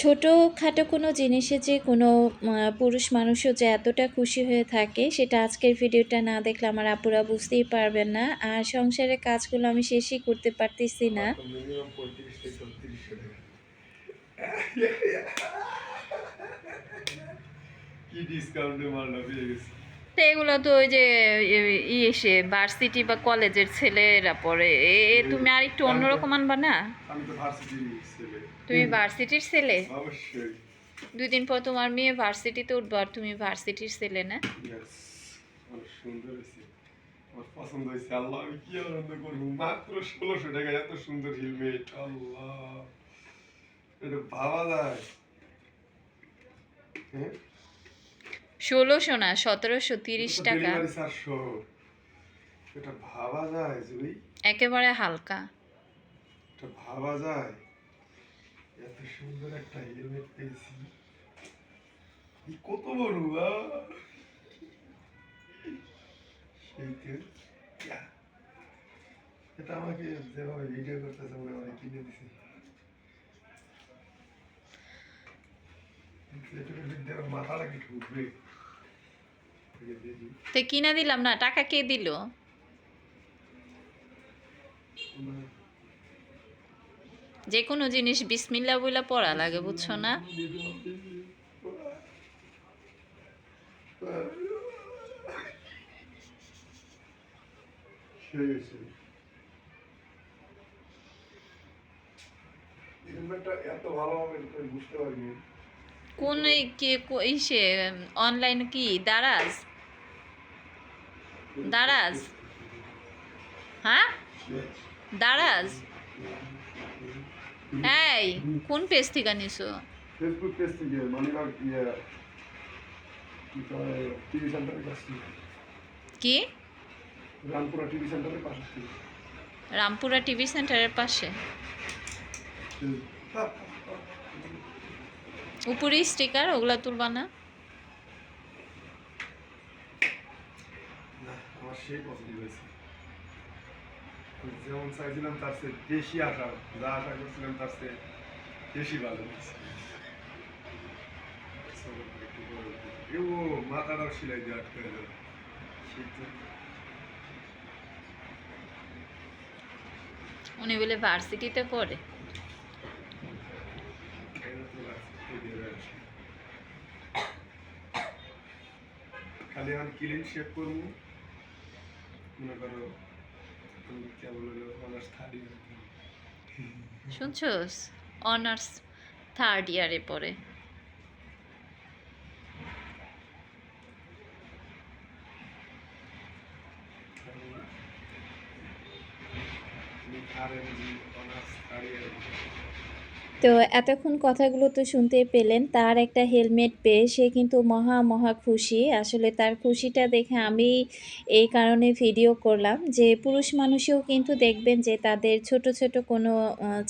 ছোটখাটো কোনো জিনিসে যে কোনো পুরুষ মানুষও যে এতটা খুশি হয়ে থাকে সেটা আজকের ভিডিওটা না দেখলে আমার আপুরা বুঝতেই পারবেন না। আর সংসারের কাজগুলো আমি শেষই করতে পারতেছি না। আমার তো মিনিমাম 35 থেকে 36 টাকা। কি ডিসকাউন্টে মালটা পেয়ে গেছি। তো এগুলো তো ওই যে এসে ভার্সিটি বা কলেজের ছেলেরা পড়ে। তুমি আর একটু অন্যরকম আনবা না? আমি তো ভার্সিটির ছেলে। তুমি ভার্সিটির ছেলে? অবশ্যই। 2 দিন পর তোমার মেয়ে ভার্সিটিতে উঠবে আর তুমি ভার্সিটির ছেলে না? ইয়েস, অনেক সুন্দর হয়েছে। আমার পছন্দ হয়েছে। আল্লাহ, আমি কি আনন্দ করবো। মাত্র 1600 টাকায় এত সুন্দর হেলমেট। আল্লাহ, এটা ভাবা যায়? হ্যাঁ, 1600 না, 1730 টাকা। ডেলিভারি চার্জ সহ। এটা ভাবা যায় জুই? একেবারে হালকা। এটা ভাবা যায়? এত সুন্দর একটা হেলমেট পেয়েছি। কত বড়! সেই এটা আমাকে যেভাবে ভিডিও করতেছে মনে হয় কিনে দিছি। এটাকে বিদ্যা মাথাটা কি ঢুকবে? তো কিনা দিলাম না, টাকা কে দিল? যে কোনো জিনিস বিসমিল্লাহ বইলা পড়া লাগে, বুঝছো না? এত ভালো হবে বুঝতে পারিনি। কোন ইসে অনলাইন কি দারাজ? দারাজ? হ্যাঁ, দারাজ। এই, কোন পেজ থেকে নিছো? ফেসবুক পেজ থেকে মানিবাগ টিভি সেন্টারের কাছ থেকে। কি? রামপুরা টিভি সেন্টারের পাশে থেকে। রামপুরা টিভি সেন্টারের পাশে? উপরে স্টিকার ওগুলা তুলবা না? আমার সেই পছন্দ হয়েছে। যেমন চাইছিলাম তার চেয়ে বেশি আশা, যা আশা করছিলাম তার চেয়ে বেশি ভালো হয়েছে। ও মাথাটাও সিলাই দিয়ে আটকে গেল। উনি বলে ভার্সিটিতে পড়ে। খালি আমি ক্লিন শেপ করবো, মনে করো কেবল হলো অনার্স থার্ড ইয়ার। শুনছোস? অনার্স 3rd ইয়ারে পড়ে। Honours third year. তো এতক্ষণ কথাগুলো তো শুনতেই পেলেন। তার একটা হেলমেট পেয়ে সে কিন্তু মহা মহা খুশি। আসলে তার খুশিটা দেখে আমি এই কারণে ভিডিও করলাম যে পুরুষ মানুষেও কিন্তু দেখবেন যে তাদের ছোট ছোট কোনো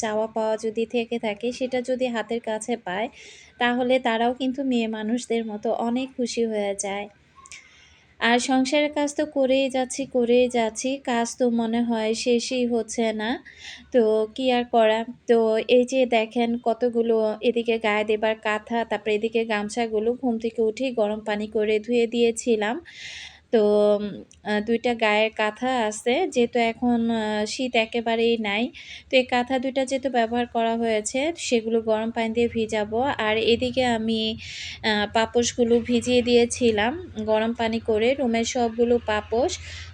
চাওয়া পাওয়া যদি থেকে থাকে সেটা যদি হাতের কাছে পায় তাহলে তারাও কিন্তু মেয়ে মানুষদের মতো অনেক খুশি হয়ে যায়। আর সংসারের কাজ তো করেই যাচ্ছি। কাজ তো মনে হয় শেষই হচ্ছে না। তো কি আর করা? তো এই যে দেখেন কতগুলো এদিকে গায়ে দেবার কাঁথা, তারপরে এদিকে গামছাগুলো ঘুম থেকে উঠেই গরম পানি করে ধুয়ে দিয়েছিলাম। তো ২ টা গায়ের কাঁথা আছে। যেহেতু এখন শীত একেবারেই নাই। তো এই কাঁথা ২ টা যেহেতু ব্যবহার করা হয়েছে সেগুলো গরম পানি দিয়ে ভিজাবো। আর এদিকে আমি পাপোশগুলো ভিজিয়ে দিয়েছিলাম গরম পানি করে, রুমের সবগুলো পাপোশ।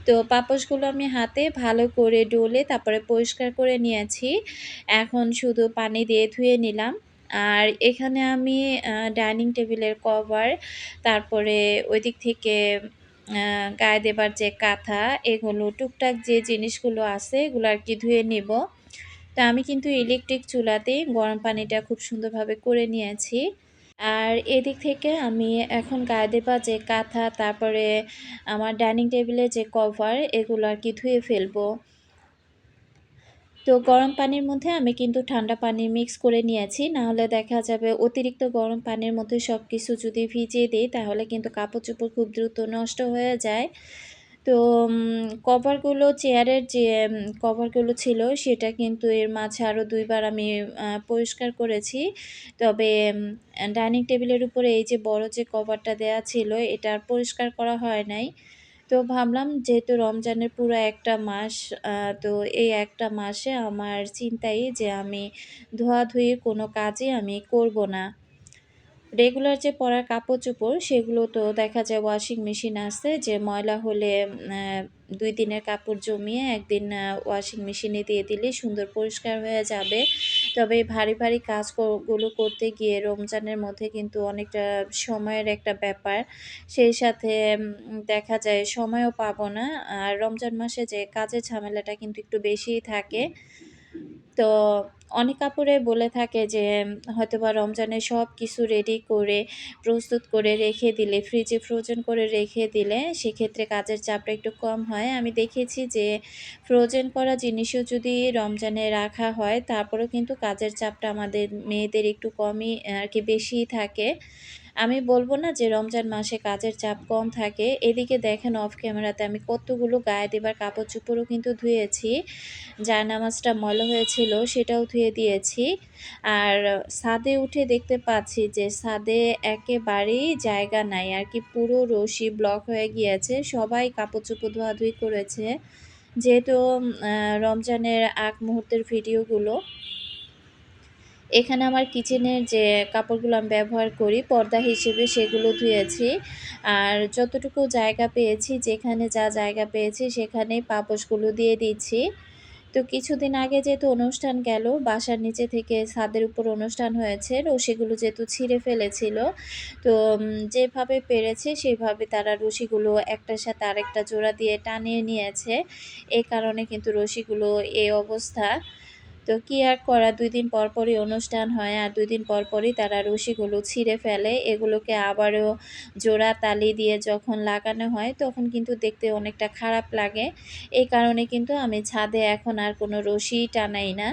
তো পাপোশগুলো আমি হাতে ভালো করে ডলে তারপরে পরিষ্কার করে নিয়েছি। এখন শুধু পানি দিয়ে ধুয়ে নিলাম। আর এখানে আমি ডাইনিং টেবিলের কভার, তারপরে ওইদিক থেকে গায়ে দেবার যে কাঁথা, এগুলো টুকটাক যে জিনিসগুলো আছে এগুলো আরকি ধুয়ে নিব। তো আমি কিন্তু ইলেকট্রিক চুলাতেই গরম পানিটা খুব সুন্দরভাবে করে নিয়েছি। আর এদিক থেকে আমি এখন গায়ে দেবা যে কাঁথা, তারপরে আমার ডাইনিং টেবিলের যে কভার এগুলো আরকি ধুয়ে ফেলবো। তো গরম পানির মধ্যে আমি কিন্তু ঠান্ডা পানি মিক্স করে নিয়েছি। নাহলে দেখা যাবে অতিরিক্ত গরম পানির মধ্যে সবকিছু যদি ভিজিয়ে দেই তাহলে কিন্তু কাপড়-চোপড় খুব দ্রুত নষ্ট হয়ে যায়। তো উম কভারগুলো চেয়ারের যে কভারগুলো ছিল সেটা কিন্তু এর মাঝে আরও ২ বার আমি পরিষ্কার করেছি। তবে ডাইনিং টেবিলের উপরে এই যে বড় যে কভারটা দেয়া ছিল এটা আর পরিষ্কার করা হয় নাই। তো ভাবলাম যেহেতু রমজানের পুরা ১ টা মাস আ তো এই ১ টা মাসে আমার চিন্তাই যে আমি ধোয়াধুয়ির কোনো কাজই আমি করব না। রেগুলার যে পরার কাপড়-চোপড় সেগুলো তো দেখা যায় ওয়াশিং মেশিন আছে যে ময়লা হলে ২ দিনের কাপড় জমিয়ে একদিন ওয়াশিং মেশিনে দিয়ে দিলেই সুন্দর পরিষ্কার হয়ে যাবে। তবে এই ভারী, ভারী গুলো করতে গিয়ে রমজানের মধ্যে কিন্তু অনেকটা সময়ের একটা ব্যাপার। সেই সাথে দেখা যায় সময়ও পাবো না। আর রমজান মাসে যে কাজের ঝামেলাটা কিন্তু একটু বেশিই থাকে। তো অনেক কাপড়ে বলে থাকে যে হয়তোবা রমজানে সবকিছু রেডি করে প্রস্তুত করে রেখে দিলে, ফ্রিজে ফ্রোজেন করে রেখে দিলে সেক্ষেত্রে কাজের চাপটা একটু কম হয়। আমি দেখেছি যে ফ্রোজেন করা জিনিসও যদি রমজানে রাখা হয় তারপরেও কিন্তু কাজের চাপটা আমাদের মেয়েদের একটু কমই আরকি বেশিই থাকে। আমি বলব না যে রমজান মাসে কাজের চাপ কম থাকে। এদিকে দেখেন অফ ক্যামেরাতে আমি কতগুলো গায়ে দেবার কাপড়-চোপড়ও কিন্তু ধুয়েছি। জায়নামাজটা ময়লা হয়েছিল সেটাও ধুয়ে দিয়েছি। আর ছাদে উঠে দেখতে পাচ্ছি যে ছাদে একেবারেই জায়গা নাই আরকি পুরো রশি ব্লক হয়ে গিয়েছে। সবাই কাপড়-চোপড় ধোয়াধুয়ি করেছে। যেহেতু রমজানের আগ মুহূর্তের ভিডিওগুলো এখানে আমার কিচেনের যে কাপড়গুলো আমি ব্যবহার করি পর্দা হিসেবে সেগুলো ধুয়েছি। আর যতটুকু জায়গা পেয়েছি যেখানে যা জায়গা পেয়েছি সেখানেই পাপোশগুলো দিয়ে দিচ্ছি। তো কিছুদিন আগে যেহেতু অনুষ্ঠান গেল, বাসার নিচে থেকে ছাদের উপর অনুষ্ঠান হয়েছে। রশিগুলো যেহেতু ছিঁড়ে ফেলেছিল, তো যেভাবে পেরেছে সেভাবে তারা রশিগুলো একটার সাথে আরেকটা জোড়া দিয়ে টানিয়ে নিয়েছে। এ কারণে কিন্তু রশিগুলো এই অবস্থা। তো কি আর করা ২ দিন পর, পরই অনুষ্ঠান হয় আর ২ দিন পর, পরই তারা রশিগুলো ছিঁড়ে ফেলে। এগুলোকে আবারও জোড়া তালি দিয়ে যখন লাগানো হয় তখন কিন্তু দেখতে অনেকটা খারাপ লাগে। এই কারণে কিন্তু আমি ছাদে এখন আর কোনো রশিই টানাই না।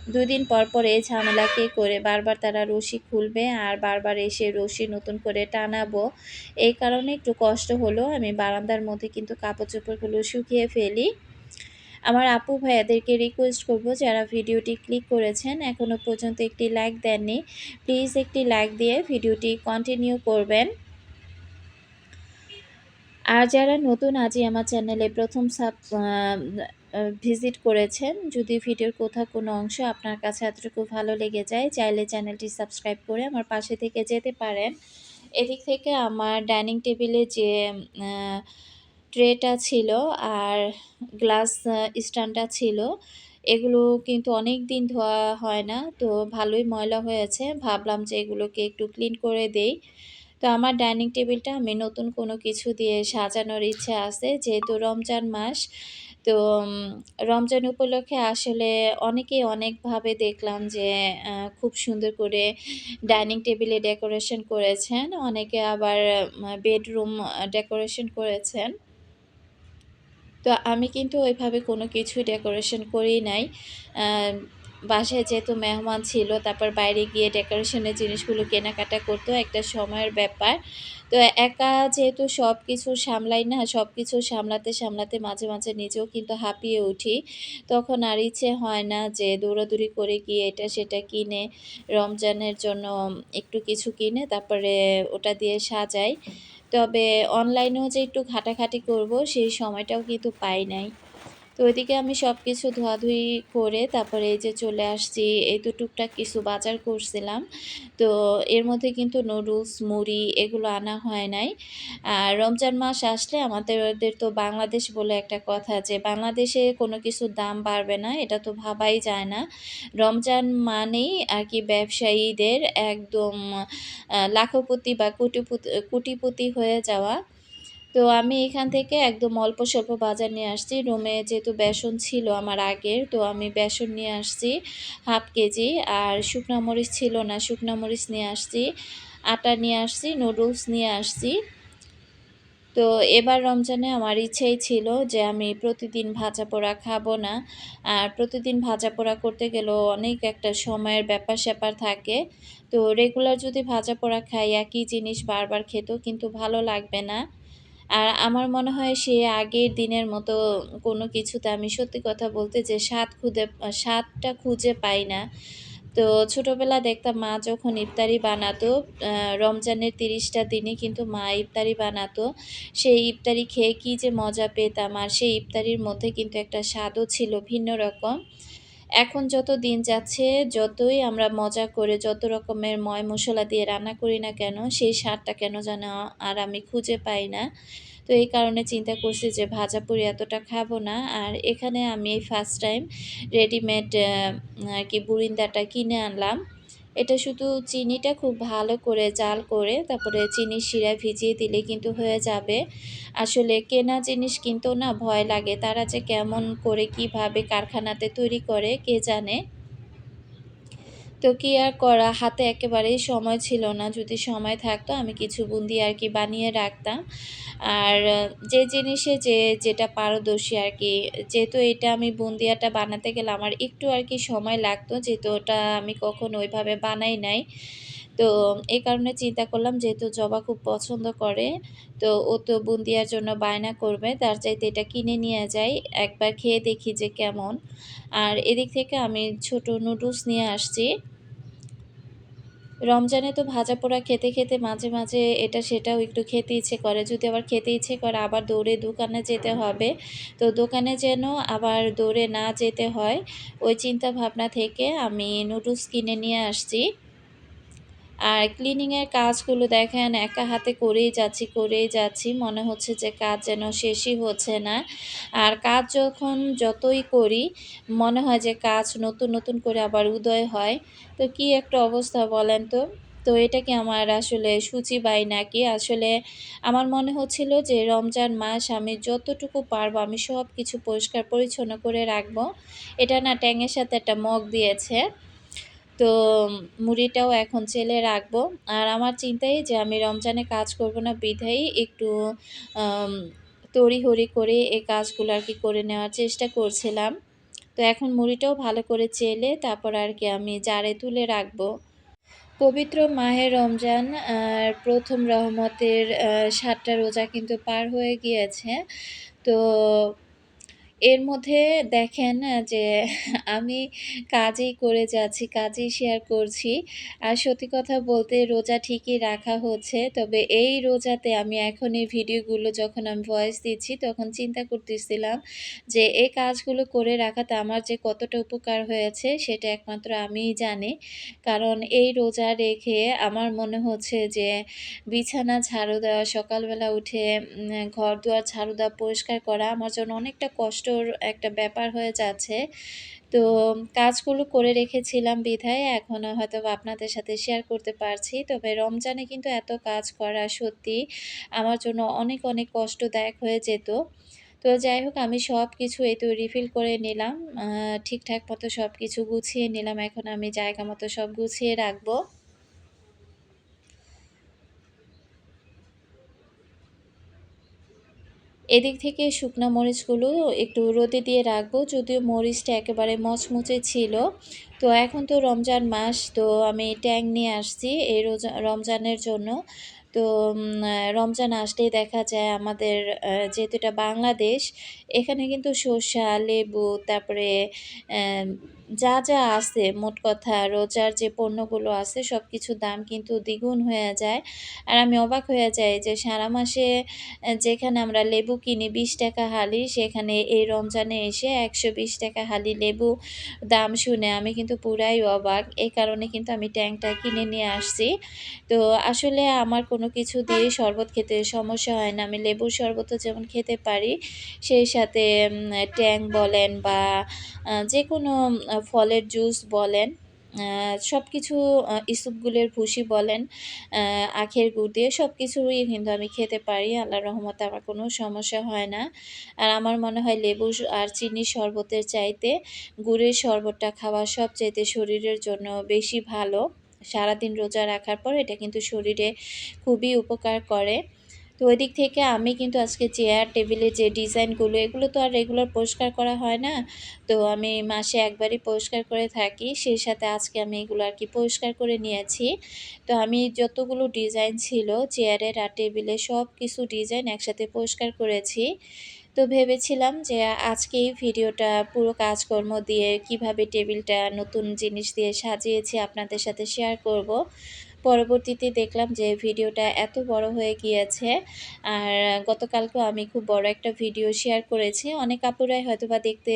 ২ দিন পর, পর এই ঝামেলা কে করে? বারবার তারা রশি খুলবে আর বারবার এসে রশি নতুন করে টানাবো। এই কারণে একটু কষ্ট হলেও আমি বারান্দার মধ্যে কিন্তু কাপড়-চোপড়গুলো শুকিয়ে ফেলি। আমার আপু ভাইয়াদেরকে রিকোয়েস্ট করব যারা ভিডিওটি ক্লিক করেছেন এখনও পর্যন্ত একটি লাইক দেননি, প্লিজ একটি লাইক দিয়ে ভিডিওটি কন্টিনিউ করবেন। আর যারা নতুন আজই আমার চ্যানেলে ১ম ভিজিট করেছেন, যদি ভিডিওর কোথাও কোনো অংশ আপনার কাছে এতটুকু ভালো লেগে যায়, চাইলে চ্যানেলটি সাবস্ক্রাইব করে আমার পাশে থেকে যেতে পারেন। এদিক থেকে আমার ডাইনিং টেবিলে যে আ ট্রেটা ছিল আর গ্লাস স্ট্যান্ডটা ছিল, এগুলো কিন্তু অনেকদিন ধোয়া হয় না। তো ভালোই ময়লা হয়েছে। ভাবলাম যে এগুলোকে একটু ক্লিন করে দেই। তো আমার ডাইনিং টেবিলটা আমি নতুন কোনো কিছু দিয়ে সাজানোর ইচ্ছা আছে। যেহেতু রমজান মাস, তো রমজান উপলক্ষে আসলে অনেকেই অনেকভাবে দেখলাম যে খুব সুন্দর করে ডাইনিং টেবিলে ডেকোরেশন করেছেন। অনেকে আবার বেডরুম ডেকোরেশন করেছেন। তো আমি কিন্তু ওইভাবে কোনো কিছুই ডেকোরেশন করি নাই। আ বাসায় যেহেতু মেহমান ছিল, তারপর বাইরে গিয়ে ডেকোরেশনের জিনিসগুলো কেনাকাটা করতেও একটা সময়ের ব্যাপার। তো একা যেহেতু সবকিছু সামলাই না, সবকিছু সামলাতে, সামলাতে মাঝে, মাঝে নিজেও কিন্তু হাঁপিয়ে উঠি। তখন আর ইচ্ছে হয় না যে দৌড়াদৌড়ি করে গিয়ে এটা সেটা কিনে রমজানের জন্য একটু কিছু কিনে তারপরে ওটা দিয়ে সাজাই। তবে অনলাইনেও যে একটু ঘাটাঘাটি করব সেই সময়টাও কিন্তু পাই নাই। তো ওইদিকে আমি সবকিছু ধোয়াধুয়ি করে তারপরে এই যে চলে আসছি। এই তো টুকটাক কিছু বাজার করছিলাম। তো এর মধ্যে কিন্তু নুডলস, মুড়ি এগুলো আনা হয় নাই। আর রমজান মাস আসলে আমাদের তো বাংলাদেশ বলে একটা কথা যে বাংলাদেশে কোনো কিছুর দাম বাড়বে না এটা তো ভাবাই যায় না। রমজান মানেই আরকি ব্যবসায়ীদের একদম লাখপতি বা কোটিপতি হয়ে যাওয়া। তো আমি এখান থেকে একদম অল্প স্বল্প বাজার নিয়ে আসছি। রুমে যেহেতু বেসন ছিল আমার আগের, তো আমি বেসন নিয়ে আসছি 1/2 কেজি। আর শুকনা মরিচ ছিল না, শুকনা মরিচ নিয়ে আসছি। আটা নিয়ে আসছি, নুডলস নিয়ে আসছি। তো এবার রমজানে আমার ইচ্ছেই ছিল যে আমি প্রতিদিন ভাজাপোড়া খাবো না। আর প্রতিদিন ভাজাপোড়া করতে গেলেও অনেক একটা সময়ের ব্যাপার-স্যাপার থাকে। তো রেগুলার যদি ভাজাপোড়া খাই একই জিনিস বারবার খেতেও কিন্তু ভালো লাগবে না। আর আমার মনে হয় সে আগের দিনের মতো কোনো কিছুতে আমি সত্যি কথা বলতে যে স্বাদটা খুঁজে পাই না। তো ছোটবেলায় দেখতাম মা যখন ইফতারি বানাতো, আ রমজানের ৩০ টা দিনই কিন্তু মা ইফতারি বানাতো। সেই ইফতারি খেয়ে কি যে মজা পেতাম! আর সেই ইফতারির মধ্যে কিন্তু একটা স্বাদও ছিল ভিন্ন রকম। এখন যত দিন যাচ্ছে, যতই আমরা মজা করে যত রকমের ময়-মসলা দিয়ে রান্না করি না কেন, সেই স্বাদটা কেন যেন আর আমি খুঁজে পাই না। তো এই কারণে চিন্তা করছি যে ভাজাপুরি এতটা খাবো না। আর এখানে আমি এই ফার্স্ট টাইম রেডিমেড আরকি বুরিন্দাটা কিনে আনলাম। এটা শুধু চিনিটা খুব ভালো করে জাল করে তারপরে চিনির শিরায় ভিজিয়ে দিলেই কিন্তু হয়ে যাবে। আসলে কেনা জিনিস কিনতেও না ভয় লাগে। তারা যে কেমন করে কিভাবে কারখানাতে তৈরি করে কে জানে? তো কি আর করা, হাতে একেবারেই সময় ছিল না। যদি সময় থাকতো আমি কিছু বুন্দি আরকি বানিয়ে রাখতাম। আর যে জিনিসে যেটা পারদর্শী আরকি, যেহেতু এটা আমি বুন্দিয়াটা বানাতে গেলে আমার একটু আরকি সময় লাগতো, যেহেতু ওটা আমি কখনো ওইভাবে বানাই নাই। তো এই কারণে চিন্তা করলাম যেহেতু জবা খুব পছন্দ করে, তো ও তো বুন্দিয়ার জন্য বায়না করবে, তার চাইতে এটা কিনে নিয়ে যাই। একবার খেয়ে দেখি যে কেমন। আর এদিক থেকে আমি ছোট নুডলস নিয়ে আসছি। রমজানে তো ভাজাপোড়া খেতে, খেতে মাঝে, মাঝে এটা সেটাও একটু খেতে ইচ্ছে করে। যদি আবার খেতে ইচ্ছে করে আবার দৌড়ে দোকানে যেতে হবে। তো দোকানে যেন আবার দৌড়ে না যেতে হয়, ওই চিন্তা ভাবনা থেকে আমি নুডলস কিনে নিয়ে আসছি। আর ক্লিনিং এর কাজগুলো দেখেন একা হাতে করেই যাচ্ছি। মনে হচ্ছে যে কাজ যেন শেষই হচ্ছে না। আর কাজ যতই করি মনে হয় যে কাজ নতুন, নতুন করে আবার উদয় হয়। তো কি একটা অবস্থা বলেন তো? তো এটা কি আমার আসলে সূচিবাই নাকি? আসলে আমার মনে হচ্ছিল যে রমজান মাস আমি যতটুকু পারবো আমি সবকিছু পরিষ্কার পরিচ্ছন্ন করে রাখবো। এটা না ট্যাংয়ের সাথে একটা মগ দিয়েছে। তো মুড়িটাও এখন চেলে রাখবো। আর আমার চিন্তাই যে আমি রমজানে কাজ করব না বিধায় একটু আম তড়িঘড়ি করে এই কাজগুলো আরকি করে নেওয়ার চেষ্টা করছিলাম। তো এখন মুড়িটাও ভালো করে চেলে তারপর আরকি আমি জারে তুলে রাখবো। পবিত্র মাহে রমজান আর ১ম রহমতের ৭ টা রোজা কিন্তু পার হয়ে গিয়েছে। তো এর মধ্যে দেখেন যে আমি কাজই করে যাচ্ছি, কাজই শেয়ার করছি। আর সত্যি কথা বলতে রোজা ঠিকই রাখা হচ্ছে। তবে এই রোজাতে আমি এখন এই ভিডিওগুলো যখন আমি ভয়েস দিচ্ছি তখন চিন্তা করতেছিলাম যে এই কাজগুলো করে রাখাতে আমার যে কতটা উপকার হয়েছে সেটা একমাত্র আমিই জানি। কারণ এই রোজা রেখে আমার মনে হচ্ছে যে বিছানা ঝাড়ু দেওয়া, সকালবেলা উঠে ঘর-দুয়ার ঝাড়ু দেওয়া, পরিষ্কার করা আমার জন্য অনেকটা কষ্টর একটা ব্যাপার হয়ে যাচ্ছে। তো কাজগুলো করে রেখেছিলাম বিধায় এখন হয়তোবা আপনাদের সাথে শেয়ার করতে পারছি। তবে রমজানে কিন্তু এত কাজ করা সত্যি আমার জন্য অনেক, অনেক কষ্টদায়ক হয়ে যেত। তো যাই হোক আমি সবকিছু এই তো রিফিল করে নিলাম। আ ঠিকঠাক মতো সবকিছু গুছিয়ে নিলাম। এখন আমি জায়গা মতো সব গুছিয়ে রাখবো। এদিক থেকে শুকনা মরিচগুলো একটু রোদে দিয়ে রাখবো। যদিও মরিচটা একেবারে মচমচে ছিল। তো এখন তো রমজান মাস, তো আমি ট্যাং নিয়ে আসছি এই রমজানের জন্য। তো রমজান আসলেই দেখা যায় আমাদের যেহেতু এটা বাংলাদেশ, এখানে কিন্তু শসা, লেবু তারপরে যা আছে মোট কথা রোজার যে পণ্যগুলো আছে সবকিছুর দাম কিন্তু দ্বিগুণ হয়ে যায়। আর আমি অবাক হয়ে যাই যে সারা মাসে যেখানে আমরা লেবু কিনি ৳২০ হালি, সেখানে এই রমজানে এসে ৳১২০ হালি লেবু দাম শুনে আমি কিন্তু পুরাই অবাক। এই কারণে কিন্তু আমি ট্যাংটা কিনে নিয়ে আসছি। তো আসলে আমার কোনো কিছু দিয়েই শরবত খেতে সমস্যা হয় না। আমি লেবুর শরবতও যেমন খেতে পারি, সেই সাথে ট্যাং বলেন বা যেকোনো ফলের জুস বলেন, সবকিছু ইসবগুলের ভুসি বলেন, আ আখের গুড় দিয়ে সবকিছুই কিন্তু আমি খেতে পারি। আল্লাহর রহমতে আমার কোনো সমস্যা হয় না। আর আমার মনে হয় লেবু আর চিনির শরবতের চাইতে গুড়ের শরবতটা খাওয়া সবচাইতে শরীরের জন্য বেশি ভালো। সারাদিন রোজা রাখার পর এটা কিন্তু শরীরে খুবই উপকার করে। তো ওইদিক থেকে আমি কিন্তু আজকে চেয়ার টেবিলের যে ডিজাইনগুলো এগুলো তো আর রেগুলার পরিষ্কার করা হয় না। তো আমি মাসে একবারই পরিষ্কার করে থাকি। সেই সাথে আজকে আমি এগুলো আর কি পরিষ্কার করে নিয়েছি। তো আমি যতগুলো ডিজাইন ছিল চেয়ারের আর টেবিলের সব কিছু ডিজাইন একসাথে পরিষ্কার করেছি। তো ভেবেছিলাম যে আজকেই ভিডিওটা পুরো কাজকর্ম দিয়ে কিভাবে টেবিলটা নতুন জিনিস দিয়ে সাজিয়েছি আপনাদের সাথে শেয়ার করব। পরবর্তীতে দেখলাম যে ভিডিওটা এত বড় হয়ে গিয়েছে। আর গতকালকেও আমি খুব বড় একটা ভিডিও শেয়ার করেছি। অনেক আপুরাই হয়তোবা দেখতে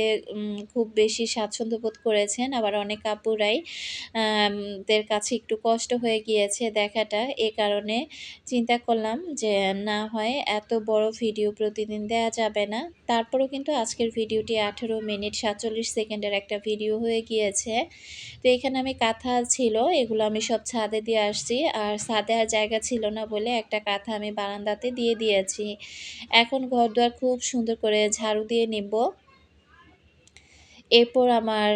খুব বেশি স্বাচ্ছন্দ্য বোধ করেছেন। আবার অনেক আপুরাই দের কাছে একটু কষ্ট হয়ে গিয়েছে দেখাটা। এ কারণে চিন্তা করলাম যে না হয় এত বড় ভিডিও প্রতিদিন দেয়া যাবে না। তারপরেও কিন্তু আজকের ভিডিওটি ১৮ মিনিট ৪৭ সেকেন্ডের একটা ভিডিও হয়ে গিয়েছে। তো এখানে আমি কাঁথা ছিল, এগুলো আমি সব ছাদে দিয়ে আসছি। আর ছাদে আর জায়গা ছিল না বলে একটা কাঁথা আমি বারান্দাতে দিয়ে দিয়েছি। এখন ঘরদুয়ার খুব সুন্দর করে ঝাড়ু দিয়ে নিব। এরপর আমার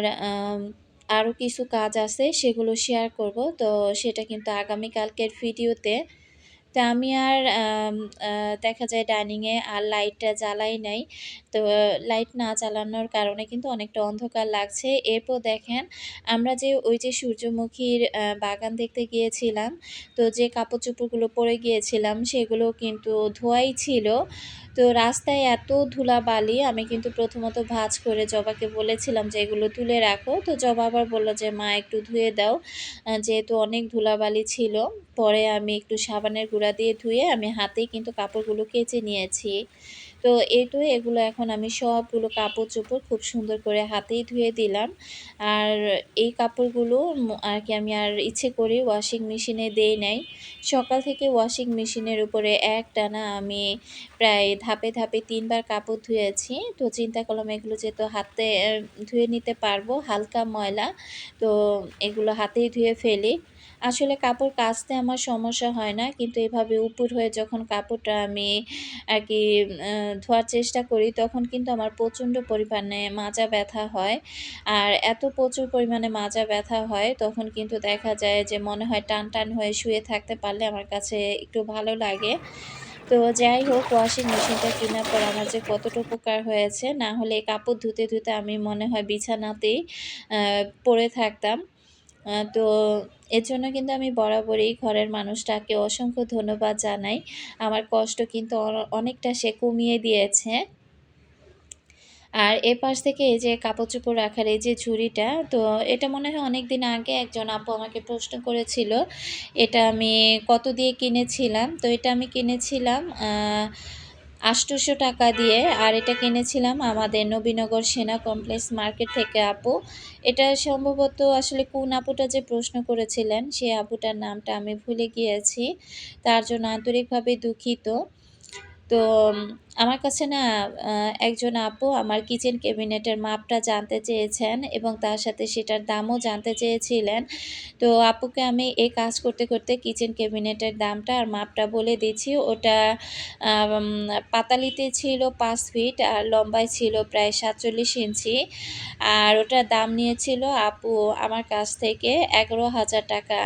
আরও কিছু কাজ আছে সেগুলো শেয়ার করব। তো সেটা কিন্তু আগামীকালকের ভিডিওতে। তো আমি আর দেখা যায় ডাইনিংয়ে আর লাইটটা জ্বালাই নাই। তো লাইট না জ্বালানোর কারণে কিন্তু অনেকটা অন্ধকার লাগছে। এরপর দেখেন আমরা যে ওই যে সূর্যমুখীর বাগান দেখতে গিয়েছিলাম, তো যে কাপড়-চোপড়গুলো পরে গিয়েছিলাম সেগুলো কিন্তু ধোয়াই ছিল। তো রাস্তায় এত ধুলাবালি আমি কিন্তু প্রথমত ভাঁজ করে জবাকে বলেছিলাম যে, "এগুলো তুলে রাখো।" তো জবা আবার বলল যে, "মা একটু ধুয়ে দাও।" যেহেতু অনেক ধুলাবালি ছিল। পরে আমি একটু সাবানের গুঁড়া দিয়ে ধুয়ে আমি হাতেই কিন্তু কাপড়গুলো কেচে নিয়েছি। তো এই তো এগুলো এখন আমি সবগুলো কাপড়-চোপড় খুব সুন্দর করে হাতেই ধুয়ে দিলাম। আর এই কাপড়গুলো আর কি আমি আর ইচ্ছে করে ওয়াশিং মেশিনে দেই নাই। সকাল থেকে ওয়াশিং মেশিনের উপরে একটানা আমি প্রায় ধাপে, ধাপে ৩ বার কাপড় ধুয়েছি। তো চিন্তা করলাম এগুলো যেহেতু হাতে ধুয়ে নিতে পারবো, হালকা ময়লা। তো এগুলো হাতেই ধুয়ে ফেলি। আসলে কাপড় কাচতে আমার সমস্যা হয় না। কিন্তু এভাবে উপুড় হয়ে যখন কাপড়টা আমি আর কি ধোয়ার চেষ্টা করি তখন কিন্তু আমার প্রচণ্ড পরিমাণে মাজা ব্যথা হয়। আর এত প্রচুর পরিমাণে মাজা ব্যথা হয় তখন কিন্তু দেখা যায় যে মনে হয় টান, টান হয়ে শুয়ে থাকতে পারলে আমার কাছে একটু ভালো লাগে। তো যাই হোক ওয়াশিং মেশিনটা কেনার পর আমার যে কতটা উপকার হয়েছে। না হলে কাপড় ধুতে, ধুতে আমি মনে হয় বিছানাতেই আ পড়ে থাকতাম। তো এর জন্য কিন্তু আমি বরাবরই ঘরের মানুষটাকে অসংখ্য ধন্যবাদ জানাই। আমার কষ্ট কিন্তু অনেকটা সে কমিয়ে দিয়েছে। আর এপাশ থেকে এই যে কাপড়-চোপড় রাখার এই যে ঝুড়িটা, তো এটা মনে হয় অনেকদিন আগে একজন আপু আমাকে প্রশ্ন করেছিল। এটা আমি কত দিয়ে কিনেছিলাম? তো এটা আমি কিনেছিলাম ৳৮০০ দিয়ে। আর এটা কিনেছিলাম আমাদের নবীনগর সেনা কমপ্লেক্স মার্কেট থেকে আপু। এটা সম্ভবত আসলে কোন আপুটা যে প্রশ্ন করেছিলেন, সেই আপুটার নামটা আমি ভুলে গিয়েছি। তার জন্য আন্তরিকভাবে দুঃখিত। তো আমার কাছে না আ একজন আপু আমার কিচেন ক্যাবিনেটের মাপটা জানতে চেয়েছেন এবং তার সাথে সেটার দামও জানতে চেয়েছিলেন। তো আপুকে আমি এই কাজ করতে, করতে কিচেন ক্যাবিনেটের দামটা আর মাপটা বলে দিচ্ছি। ওটা আম পাতালিতে ছিল ৫ ফিট আর লম্বায় ছিল প্রায় ৪৭ ইঞ্চি। আর ওটার দাম নিয়েছিল আপু আমার কাছ থেকে ৳১১,০০০।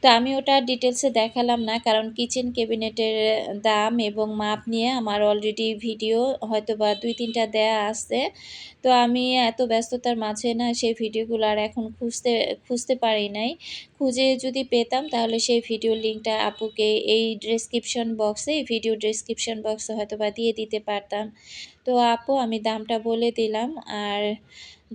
তো আমি ওটা ডিটেইলসে দেখালাম না। কারণ কিচেন ক্যাবিনেটের দাম এবং মাপ নিয়ে আমার অলরেডি ভিডিও হয়তোবা ২-৩ টা দেয়া আছে। তো আমি এত ব্যস্ততার মাঝে না সেই ভিডিওগুলো আর এখন খুঁজতে পারি নাই। খুঁজে যদি পেতাম তাহলে সেই ভিডিওর লিঙ্কটা আপুকে এই ভিডিও ডেসক্রিপশন বক্সে হয়তোবা দিয়ে দিতে পারতাম। তো আপু আমি দামটা বলে দিলাম। আর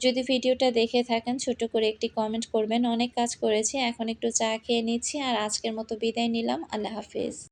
যদি ভিডিওটা দেখে থাকেন ছোট করে একটি কমেন্ট করবেন। অনেক কাজ করেছি। এখন একটু চা খেয়ে নিচ্ছি। আর আজকের মতো বিদায় নিলাম। আল্লাহ হাফেজ।